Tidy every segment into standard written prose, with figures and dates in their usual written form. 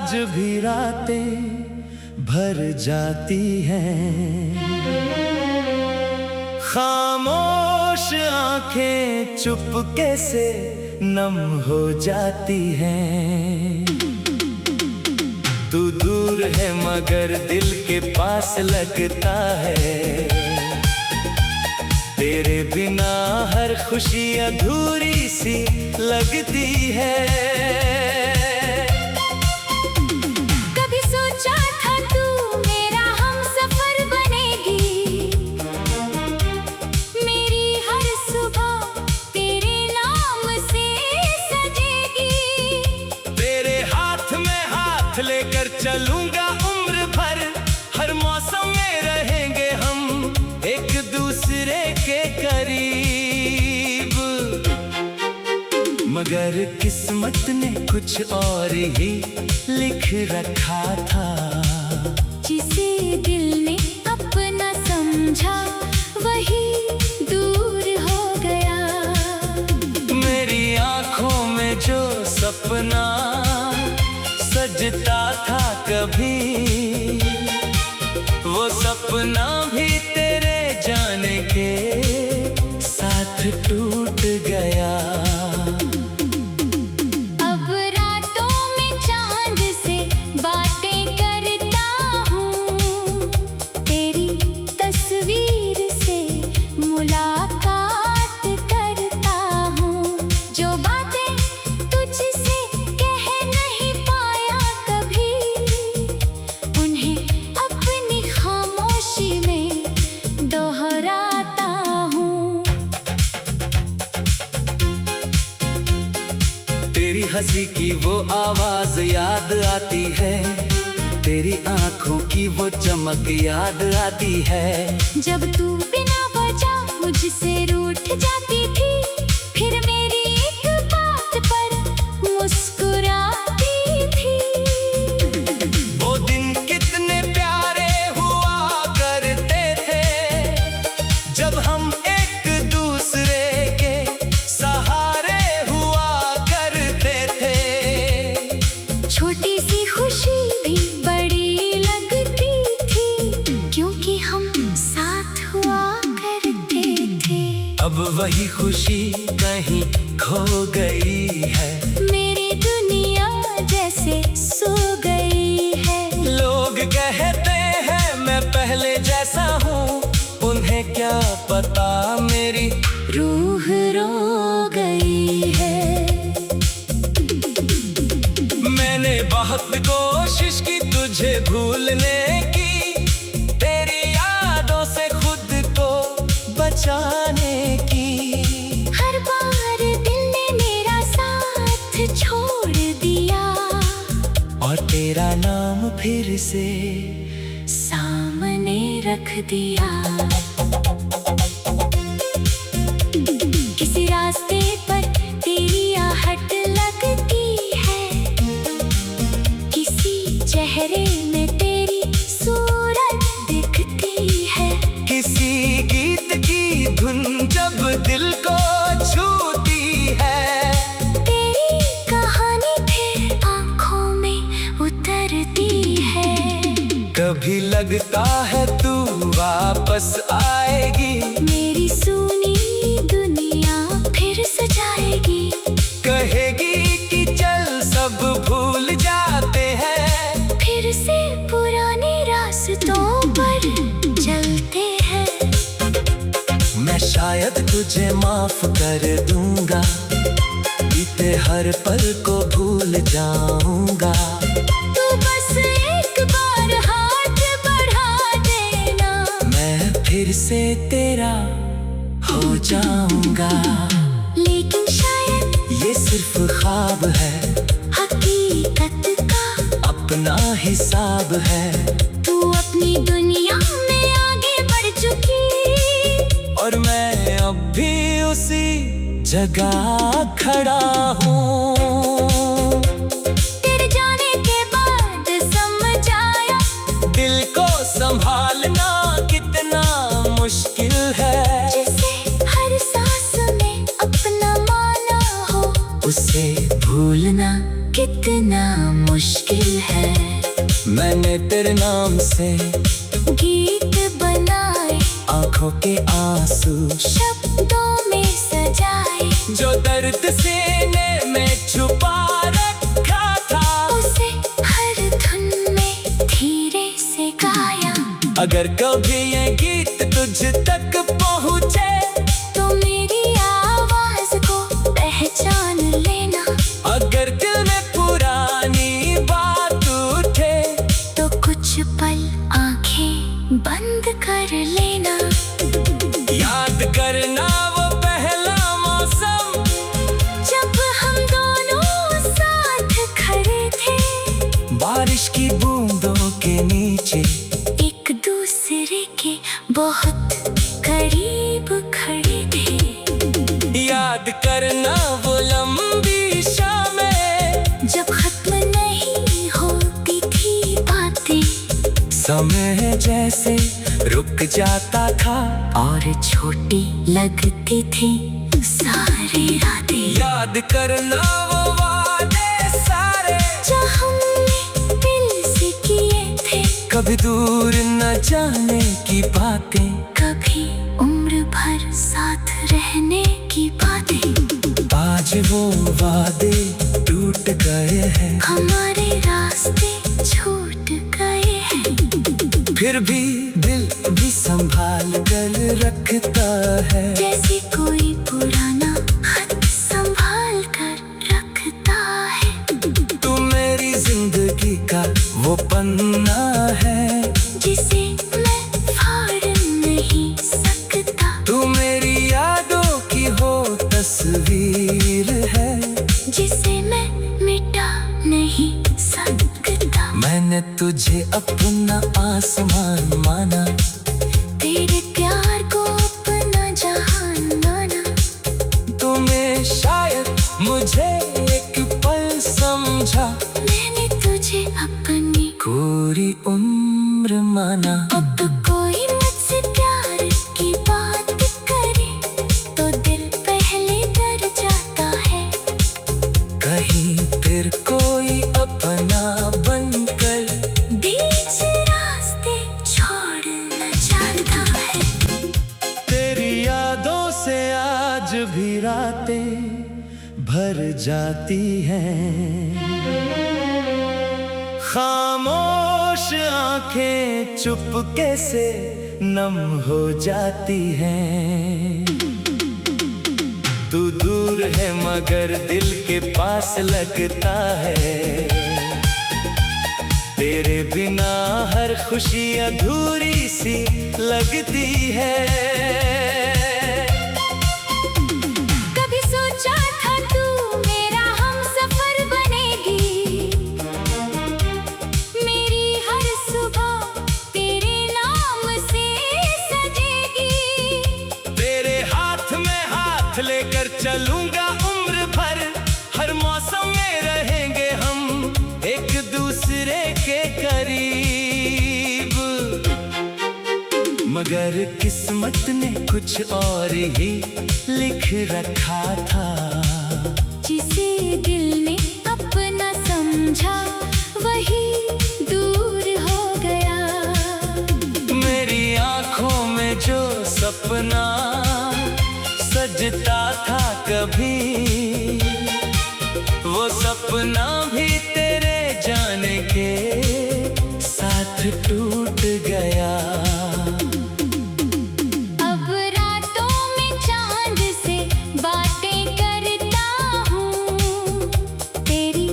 आज भी रातें भर जाती हैं, खामोश आंखें चुपके से नम हो जाती हैं। तू दूर है मगर दिल के पास लगता है, तेरे बिना हर खुशी अधूरी सी लगती है। कभी सोचा था तू मेरा हमसफर बनेगी, मेरी हर सुबह तेरे नाम से सजेगी। तेरे हाथ में हाथ लेकर चलूंगा उम्र भर, हर मौसम में रहेंगे हम एक दूसरे के करीब। मगर किस्मत ने कुछ और ही लिख रखा था, जिसे दिल ने अपना समझा वही दूर हो गया। मेरी आंखों में जो सपना सजता था कभी, वो सपना भी तेरे जाने के साथ टूट गया। अब रातों में चांद से बातें करता हूँ, तेरी तस्वीर से मुलाकात करता हूँ। जो बातें तुझसे कह नहीं पाया कभी, उन्हें अपनी खामोशी में दोहराता हूँ। तेरी हंसी की वो आवाज याद आती है, तेरी आंखों की वो चमक याद आती है। जब तू बिना वजह मुझसे रूठ जाती थी, फिर मेरी एक बात पर मुस्कुराती थी। वो दिन कितने प्यारे हुआ करते थे, जब हम एक दूसरे के सहारे हुआ करते थे। छोटी सी खुशी भी बड़ी लगती थी, क्योंकि हम साथ हुआ करते थे। अब वही खुशी कहीं खो गई है, मेरी दुनिया जैसे सो गई है। लोग कहते हैं मैं पहले जैसा हूँ, उन्हें क्या पता मेरी रूह रो गई है। मैंने बहुत कोशिश की तुझे भूलने की, तेरी यादों से खुद को बचाने की। हर बार दिल ने मेरा साथ छोड़ दिया, और तेरा नाम फिर से सामने रख दिया। किसी रास्ते पर तेरी आहट लगती है, किसी चेहरे में तेरी सूरत दिखती है। किसी गीत की धुन जब दिल को छूती है, तेरी कहानी फिर आंखों में उतरती है। कभी लगता है तू वापस आएगी, मेरी सुनी दुनिया फिर सजाएगी। कहेगी कि चल सब भूल जाते हैं, फिर से पुराने रास्तों पर चलते हैं। मैं शायद तुझे माफ कर दूंगा, बीते हर पल को भूल जाऊंगा। तू बस एक बार हाथ बढ़ा देना, मैं फिर से तेरा हो जाऊंगा। लेकिन शायद ये सिर्फ ख्वाब है, हकीकत का अपना हिसाब है। तू अपनी दुनिया में आगे बढ़ चुकी, और मैं अब भी उसी जगह खड़ा हूँ। तेरे जाने के बाद समझ आया, दिल को संभालना कितना मुश्किल है। जिसे हर सांस में अपना माना हो, उसे भूलना कितना मुश्किल मुश्किल है। मैंने तेरे नाम से गीत बनाए, आंखों के आंसू शब्दों में सजाए, जो दर्द सीने में छुपा रखा था, उसे हर धुन में धीरे से गाया। अगर कभी ये गीत तुझ तक पहुँचे तो मेरी आवाज को पहचान लेना। अगर दिल में पुरानी बात उठे तो कुछ पल आंखें बंद कर लेना। याद करना वो पहला मौसम जब हम दोनों साथ खड़े थे, बारिश की बूंदों के नीचे, एक दूसरे के बहुत करीब खड़े थे। याद करना वो लंबी शामें जब खत्म नहीं होती थी बातें, समय जैसे रुक जाता था और छोटी लगती थी सारी रातें। याद करना वो वादे सारे जो हमने दिल से किए थे, कभी दूर न जाने की बातें, कभी उम्र भर साथ रहने की बातें। आज वो वादे टूट गए हैं, हमारे रास्ते छूट गए हैं। फिर भी दिल भी संभाल कर रखता है, जैसे कोई पुराना खत संभाल कर रखता है। तू मेरी जिंदगी का वो पन्ना है जिसे मैं फाड़ नहीं सकता। तू मेरी यादों की हो तस्वीर है, जिसे मैं मिटा नहीं सकता। मैंने तुझे अपना आसमान माना, तेरे प्यार को अपना जहान माना। तुम्हें शायद मुझे एक पल समझा, मैंने तुझे अपनी पूरी उम्र माना। अब कोई मुझसे प्यार की बात करे तो दिल पहले डर जाता है। कहीं फिर कोई अपना बनकर बीच रास्ते छोड़ना चाहता है। तेरी यादों से आज भी रातें भर जाती हैं, खामोश आंखें चुपके से नम हो जाती हैं। तू दूर है मगर दिल के पास लगता है, तेरे बिना हर खुशी अधूरी सी लगती है। कभी सोचा था तू मेरा हमसफर बनेगी, मेरी हर सुबह तेरे नाम से सजेगी। तेरे हाथ में हाथ लेकर चलूंगा उम्र भर, हर मौसम में रहेंगे हम एक दूसरे के करीब। मगर किस्मत ने कुछ और ही लिख रखा था, जिसे दिल ने अपना समझा वही दूर हो गया। मेरी आंखों में जो सपना सजता था कभी, वो सपना भी तेरे जाने के साथ टूट गया। अब रातों में चांद से बातें करता हूँ, तेरी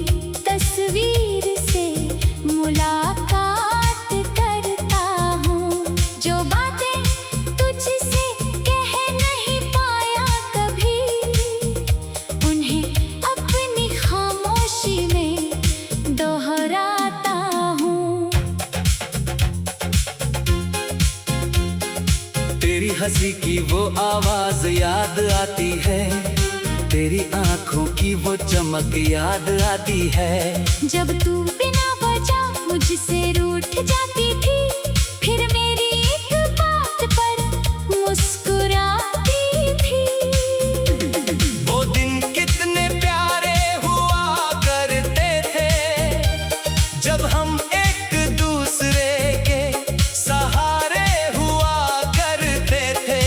तस्वीर से मुलाकात करता हूँ। जो बातें तुझसे कह नहीं पाया कभी, उन्हें अपनी खामोशी में दोहराता हूँ। तेरी हंसी की वो आवाज याद आती है, तेरी आंखों की वो चमक याद आती है। जब तू बिना वजह मुझसे रूठ जाती थी, फिर मेरी एक बात पर मुस्कुराती थी। वो दिन कितने प्यारे हुआ करते थे, जब हम एक दूसरे के सहारे हुआ करते थे।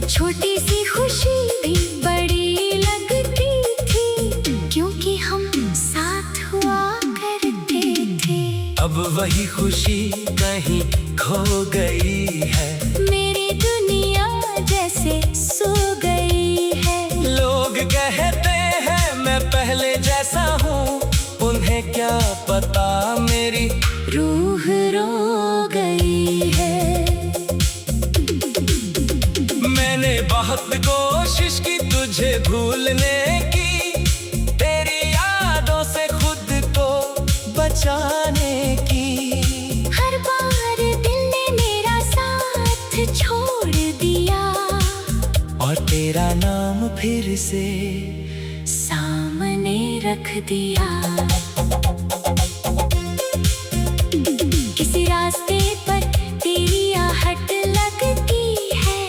छोटी सी खुशी भी बड़ी लगती थी, क्योंकि हम साथ हुआ करते थे। अब वही खुशी कहीं खो गई है, मेरी दुनिया जैसे सो गई है। लोग कहते हैं मैं पहले जैसा हूँ, उन्हें क्या पता मेरी रूह रो गई है। मैंने बहुत कोशिश की तुझे भूलने की, तेरी यादों से खुद को बचाने की। हर बार दिल ने मेरा साथ छोड़ दिया, और तेरा नाम फिर से सामने रख दिया। किसी रास्ते पर तेरी आहट लगती है,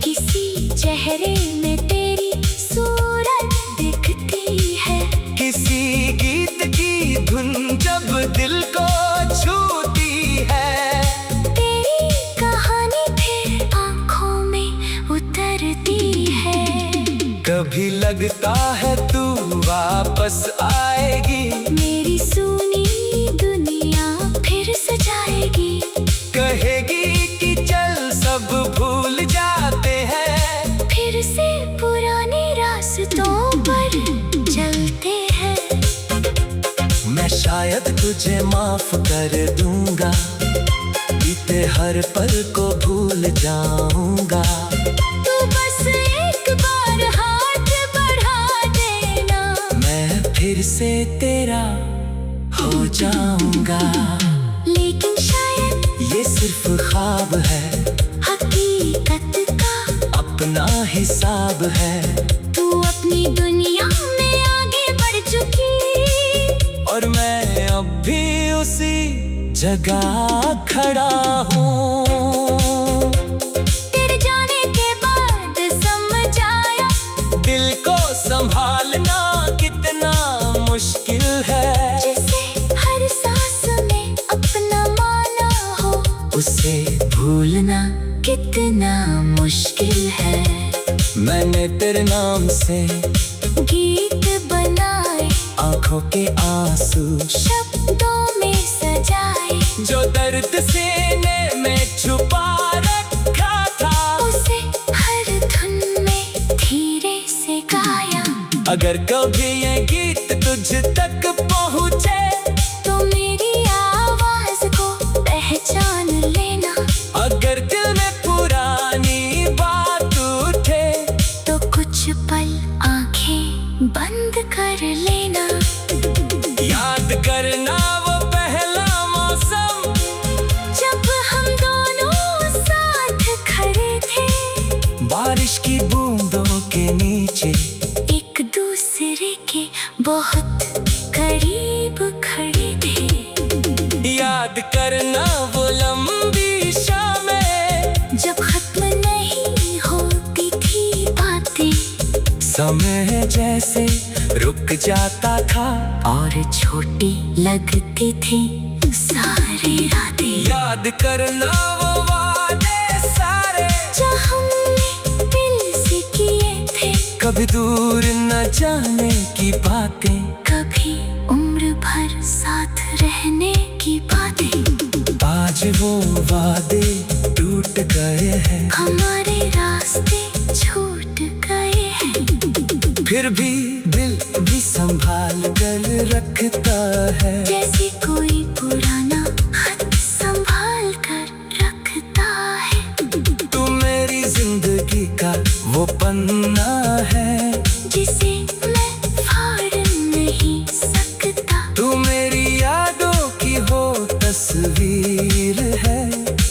किसी चेहरे में तेरी सूरत दिखती है। किसी गीत की धुन जब दिल को छूती है, तेरी कहानी फिर आँखों में उतरती है। कभी लगता है तू वापस आएगी, मेरी सुनी दुनिया फिर सजाएगी। कहेगी कि चल सब भूल जाते हैं, फिर से पुराने रास्तों पर चलते हैं। मैं शायद तुझे माफ कर दूंगा, बीते हर पल को भूल जाऊंगा। तू बस एक बार हाथ बढ़ा देना, मैं फिर से तेरा हो जाऊंगा। लेकिन शायद ये सिर्फ ख्वाब है, हकीकत का अपना हिसाब है। तू अपनी दुनिया में आगे बढ़ चुकी, और मैं अब भी उसी जगह खड़ा हूँ। तेरे जाने के बाद समझ आया, दिल को संभालना कितना मुश्किल है। जिसे हर सांस में अपना माना हो, उसे भूलना कितना मुश्किल है। मैंने तेरे नाम से गीत बनाए, आंखों के आंसू शब्दों में सजाए। जो दर्द सीने में छुपा रखा था, उसे हर धुन में धीरे से गाया। अगर कभी ये गीत तुझ तक पहुँचे, तो मेरी आवाज को पहचान लेना। अगर दिल में पुरानी बात उठे, तो कुछ पल आंखें बंद कर लेना। याद करना वो पहला मौसम, जब हम दोनों साथ खड़े थे, बारिश की बूंदों के नीचे, एक दूसरे के बहुत करीब खड़े थे। याद करना वो लंबी शामें, जब खत्म नहीं होती थी बातें, समय जैसे रुक जाता था, और छोटी लगती थी सारी रातें। याद करना वो वादे सारे, जो हमने दिल से किए थे, कभी दूर न जाने की बातें, कभी उम्र भर साथ रहने की बातें। आज वो वादे टूट गए हैं, हमारे रास्ते छूट गए हैं। फिर भी दिल भी संभाल कर रखता है, जैसे कोई पुराना खत संभाल कर रखता है। तू मेरी जिंदगी का वो पन्ना है, जिसे मैं फाड़ नहीं सकता। तू मेरी यादों की वो तस्वीर है,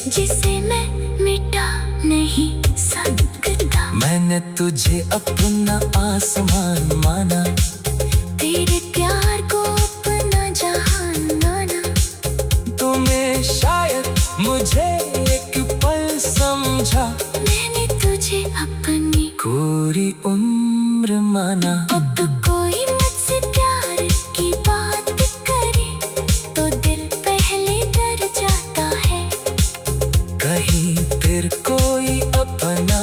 जिसे मैं मिटा नहीं सकता। मैंने तुझे अपना आसमान माना, तेरे प्यार को अपना जहान माना। तुम्हें शायद मुझे एक पल समझा, मैंने तुझे अपनी पूरी उम्र माना। अब कोई मुझसे प्यार की बात नहीं फिर कोई अपना